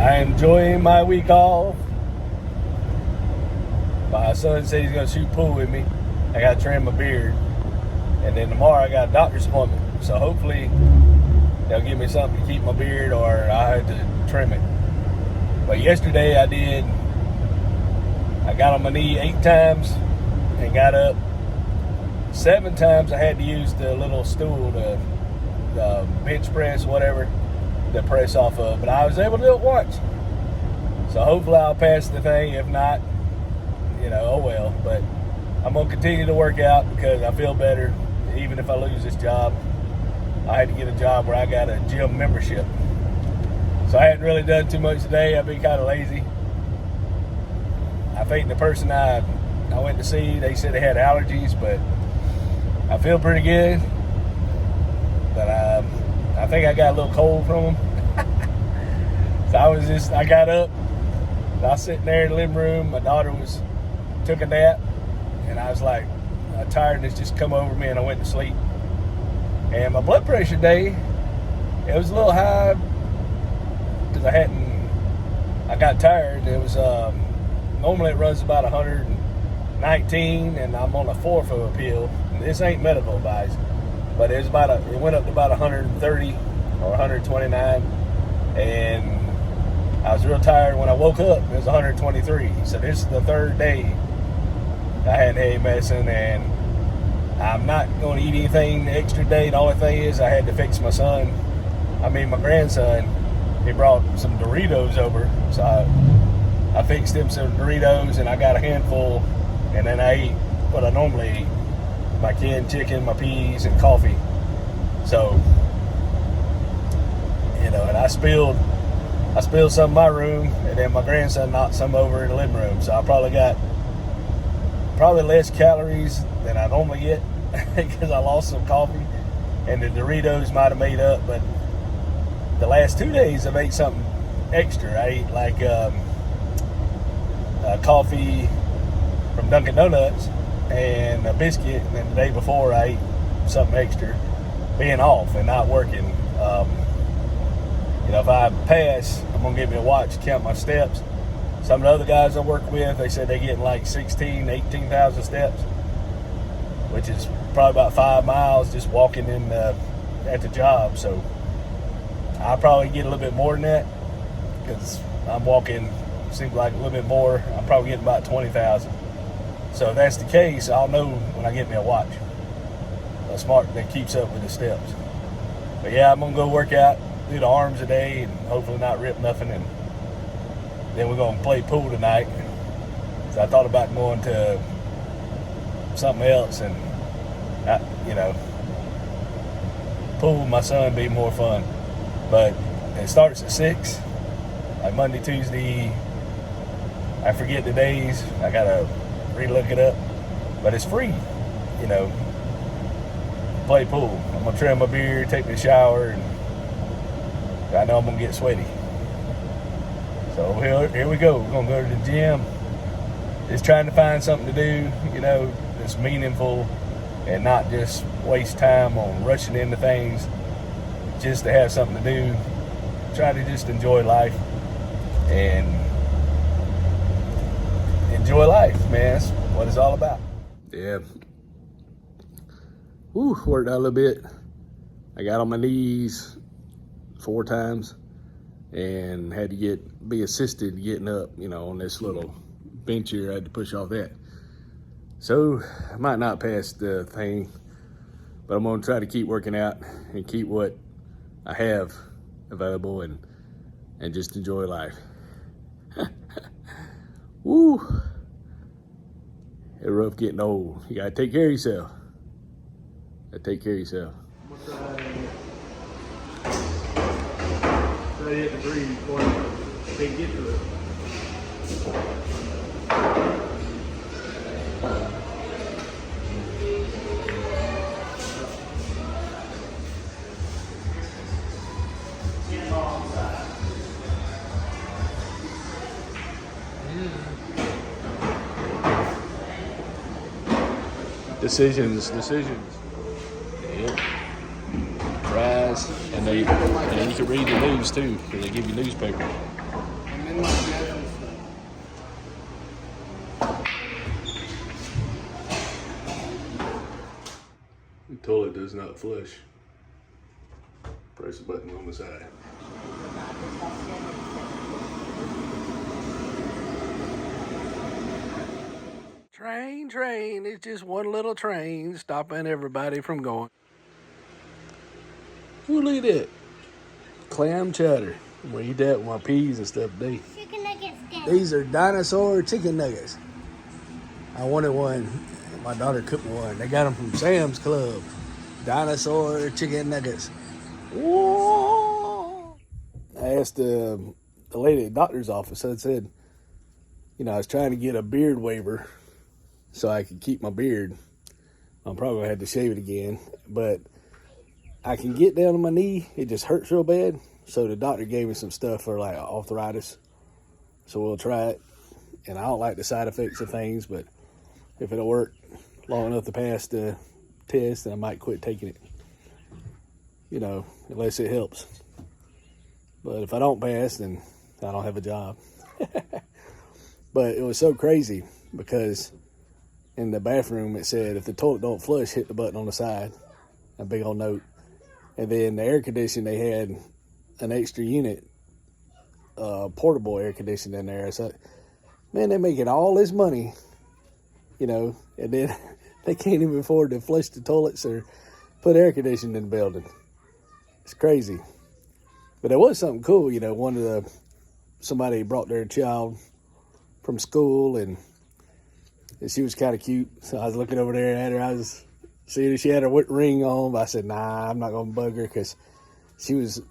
I am enjoying my week off. My son said he's going to shoot pool with me. I got to trim my beard. And then tomorrow I got a doctor's appointment. So hopefully they'll give me something to keep my beard, or I have to trim it. But yesterday I got on my knee 8 times and got up 7 times. I had to use the little stool, the bench press, whatever, to press off of. But I was able to do it once. So hopefully I'll pass the thing. If not, oh well. But I'm going to continue to work out because I feel better. Even if I lose this job, I had to get a job where I got a gym membership. So I hadn't really done too much today. I've been kind of lazy. I think the person I went to see, they said they had allergies, but I feel pretty good. But I think I got a little cold from them. So I got up. I was sitting there in the living room. My daughter took a nap, and I was like, tiredness just come over me, and I went to sleep. And my blood pressure today, it was a little high because I got tired. It was normally it runs about 119, and I'm on a 4 for a pill. This ain't medical advice, but it went up to about 130 or 129, and I was real tired. When I woke up, it was 123. So this is the 3rd day I hadn't had medicine, and I'm not going to eat anything the extra day. The only thing is I had to fix my grandson. He brought some Doritos over, so I fixed him some Doritos, and I got a handful, and then I ate what I normally eat: my canned chicken, my peas, and coffee. So, and I spilled some in my room, and then my grandson knocked some over in the living room. So I probably got less calories than I normally get because I lost some coffee, and the Doritos might have made up. But the last 2 days I've ate something extra. I ate like coffee from Dunkin' Donuts and a biscuit, and then the day before I ate something extra, being off and not working. If I pass, I'm going to get me a watch to count my steps. Some of the other guys I work with, they said they're getting like 16,000, 18,000 steps, which is probably about 5 miles just walking at the job. So I'll probably get a little bit more than that because I'm walking, seems like a little bit more. I'm probably getting about 20,000. So if that's the case, I'll know when I get me a watch, a smart that keeps up with the steps. But yeah, I'm going to go work out, do the arms today, and hopefully not rip nothing. And then we're going to play pool tonight. So I thought about going to something else, and pool with my son be more fun. But it starts at 6, like Monday, Tuesday. I forget the days. I gotta re-look it up, but it's free. Play pool. I'm gonna trim my beard, take me a shower, and I know I'm gonna get sweaty. So here we go. We're gonna go to the gym. Just trying to find something to do, that's meaningful and not just waste time on rushing into things. Just to have something to do. Try to just enjoy life and enjoy life, man. That's what it's all about. Yeah. Worked out a little bit. I got on my knees 4 times and had to be assisted getting up, on this little bench here. I had to push off that. So I might not pass the thing, but I'm gonna try to keep working out and keep what I have available and just enjoy life. Woo! It's rough getting old. You gotta take care of yourself. Take care of yourself. I'm gonna try to hit the green before they get to it. Decisions. Yep. Fries, and you can read the news too, because they give you newspaper. like natural stuff. The toilet does not flush. Press the button on the side. Train, it's just one little train stopping everybody from going. Ooh, look at that. Clam chowder. I'm gonna eat that with my peas and stuff today. Chicken nuggets. These are dinosaur chicken nuggets. I wanted one. My daughter cooked me one. They got them from Sam's Club. Dinosaur chicken nuggets. Whoa! I asked the lady at the doctor's office. I said, you know, I was trying to get a beard waiver so I could keep my beard. I'll probably have to shave it again, but I can get down on my knee. It just hurts real bad. So the doctor gave me some stuff for like arthritis. So we'll try it. And I don't like the side effects of things, but if it'll work long enough to pass the test, then I might quit taking it. You know, unless it helps. But if I don't pass, then I don't have a job. But it was so crazy because in the bathroom it said, if the toilet don't flush, hit the button on the side. A big old note. And then the air conditioning, they had an extra unit, portable air conditioning in there. So, man, they're making all this money, you know, and then they can't even afford to flush the toilets or put air conditioning in the building. It's crazy. But there was something cool, you know, somebody brought their child from school and she was kind of cute. So I was looking over there at her. I was seeing if she had her ring on. But I said, nah, I'm not going to bug her because she was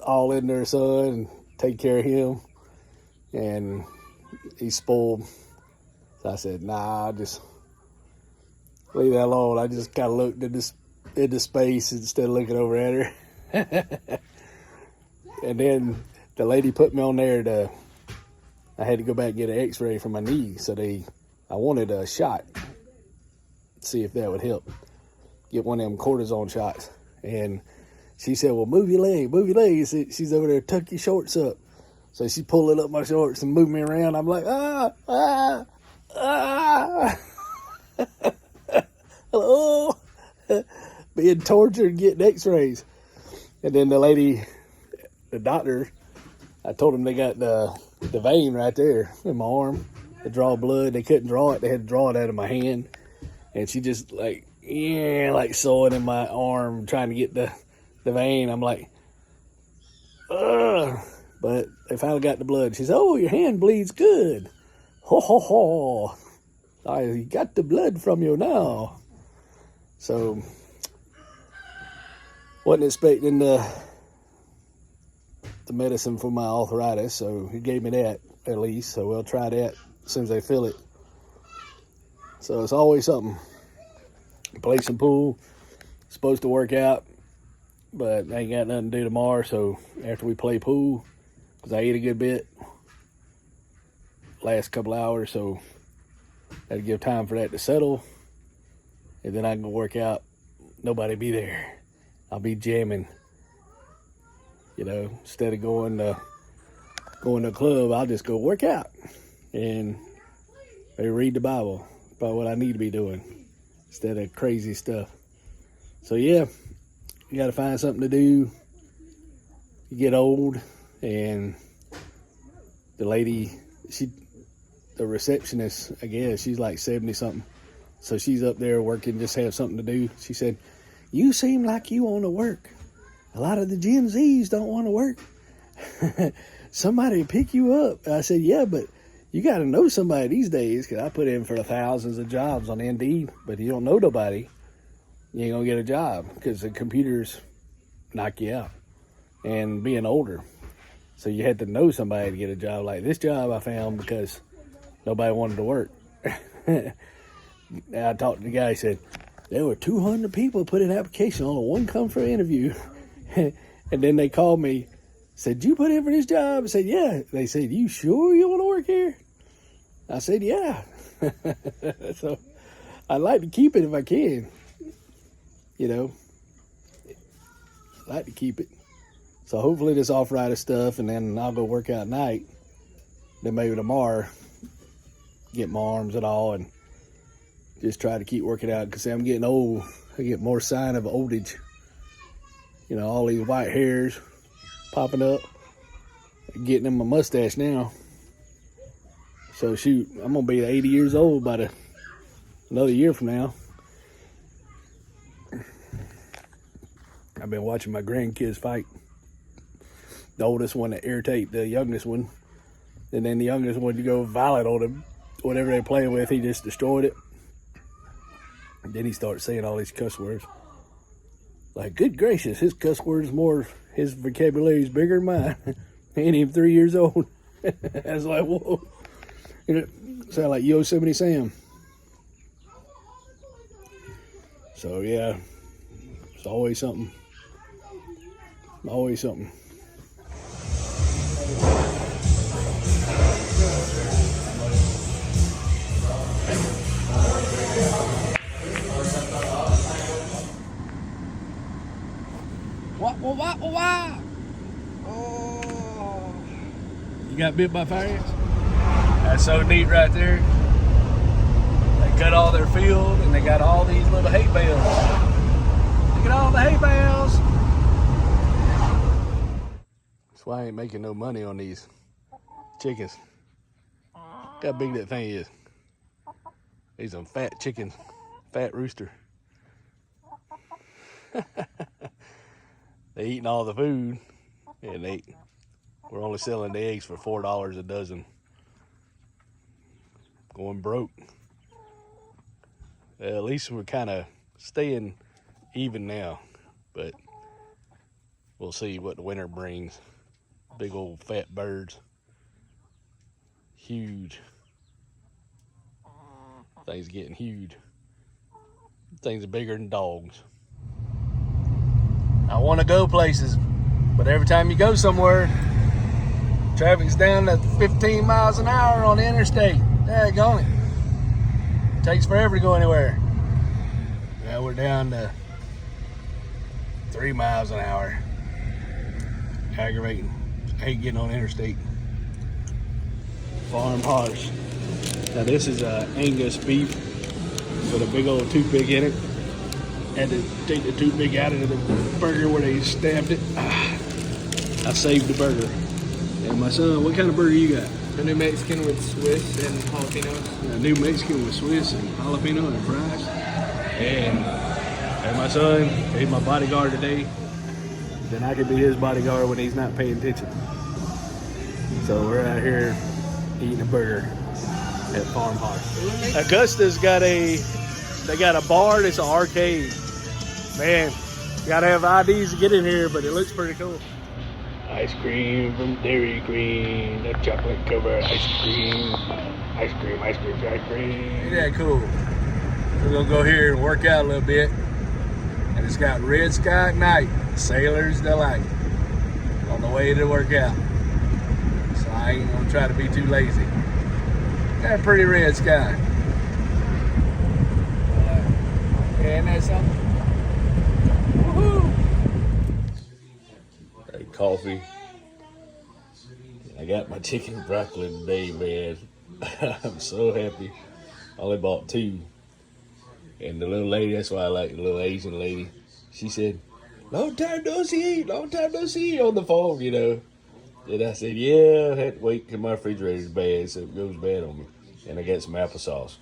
all into her son and take care of him. And he's spoiled. So I said, nah, I'll just leave that alone. I just kind of looked into space instead of looking over at her. And then the lady put me on there I had to go back and get an x-ray for my knee. So I wanted a shot. See if that would help. Get one of them cortisone shots. And she said, well, move your leg. She's over there, tuck your shorts up. So she pulled up my shorts and moved me around. I'm like, hello. Being tortured, getting x-rays. And then the doctor, I told him they got the vein right there in my arm to draw blood. They couldn't draw it. They had to draw it out of my hand. And she just like sewing in my arm, trying to get the vein. I'm like, ugh. But they finally got the blood. She said, oh, your hand bleeds good. Ho, ho, ho. I got the blood from you now. So, wasn't expecting the medicine for my arthritis, so he gave me that at least. So we'll try that as soon as they fill it. So it's always something. Play some pool. Supposed to work out, but I ain't got nothing to do tomorrow. So after we play pool, because I ate a good bit last couple hours, so I had to give time for that to settle. And then I can go work out. Nobody be there. I'll be jamming. You know, instead of going to a club, I'll just go work out and maybe read the Bible about what I need to be doing instead of crazy stuff. So yeah, you got to find something to do. You get old, and the lady, the receptionist, I guess, she's like 70 something. So she's up there working, just have something to do. She said, you seem like you want to work. A lot of the Gen Zs don't want to work. Somebody pick you up. I said, yeah, but you got to know somebody these days, because I put in for thousands of jobs on Indeed, but if you don't know nobody, you ain't going to get a job because the computers knock you out. And being older. So you had to know somebody to get a job. Like this job I found because nobody wanted to work. I talked to the guy, he said, there were 200 people put an application on, one come for an interview. And then they called me, said, you put in for this job? I said, yeah. They said, you sure you want to work here? I said, yeah. So I'd like to keep it if I can. You know, I'd like to keep it. So hopefully this arthritis stuff, and then I'll go work out at night. then maybe tomorrow get my arms and all and just try to keep working out, because I'm getting old. I get more sign of old age. You know, all these white hairs popping up, getting in my mustache now. So shoot, I'm gonna be 80 years old by another year from now. I've been watching my grandkids fight. The oldest one to irritate the youngest one, and then the youngest one to go violent on him. Whatever they play with, he just destroyed it. And then he starts saying all these cuss words. Like, good gracious, his cuss words more, his vocabulary is bigger than mine. He ain't even 3 years old. I was like, whoa. You know, sound like Yosemite Sam. So yeah, it's always something. Always something. What? Oh. You got bit by fire ants? That's so neat right there. They cut all their field and they got all these little hay bales. Look at all the hay bales. That's why I ain't making no money on these chickens. Look how big that thing is. These some fat chickens, fat rooster. They eating all the food, and we're only selling the eggs for $4 a dozen. Going broke. At least we're kind of staying even now, but we'll see what the winter brings. Big old fat birds. Huge. Things getting huge. Things are bigger than dogs. I want to go places, but every time you go somewhere, traffic's down to 15 miles an hour on the interstate. Daggone it. Takes forever to go anywhere. Now we're down to 3 miles an hour. Aggravating. I hate getting on the interstate. Farm horse. Now this is Angus beef with a big old toothpick in it. Had to take the toothpick out of the burger where they stabbed it. I saved the burger. And my son, what kind of burger you got? The New Mexican with Swiss and jalapenos. A New Mexican with Swiss and jalapeno and fries. And my son, he's my bodyguard today. Then I could be his bodyguard when he's not paying attention. So we're out here eating a burger at Farm House. Augusta's got they got a bar that's an arcade. Man, you gotta have IDs to get in here, but it looks pretty cool. Ice cream from Dairy Queen, the chocolate covered ice cream. Ice cream. Ain't that cool? We're gonna go here and work out a little bit. And it's got Red Sky at night, Sailor's Delight on the way to work out. So I ain't gonna try to be too lazy. Got a pretty red sky. And that's something. Woohoo! Hey, coffee. I got my chicken broccoli today, man. I'm so happy. I only bought 2. And the little lady, that's why I like the little Asian lady. She said, long time no see on the phone, you know. And I said, yeah, I had to wait till my refrigerator's bad, so it goes bad on me. And I got some applesauce.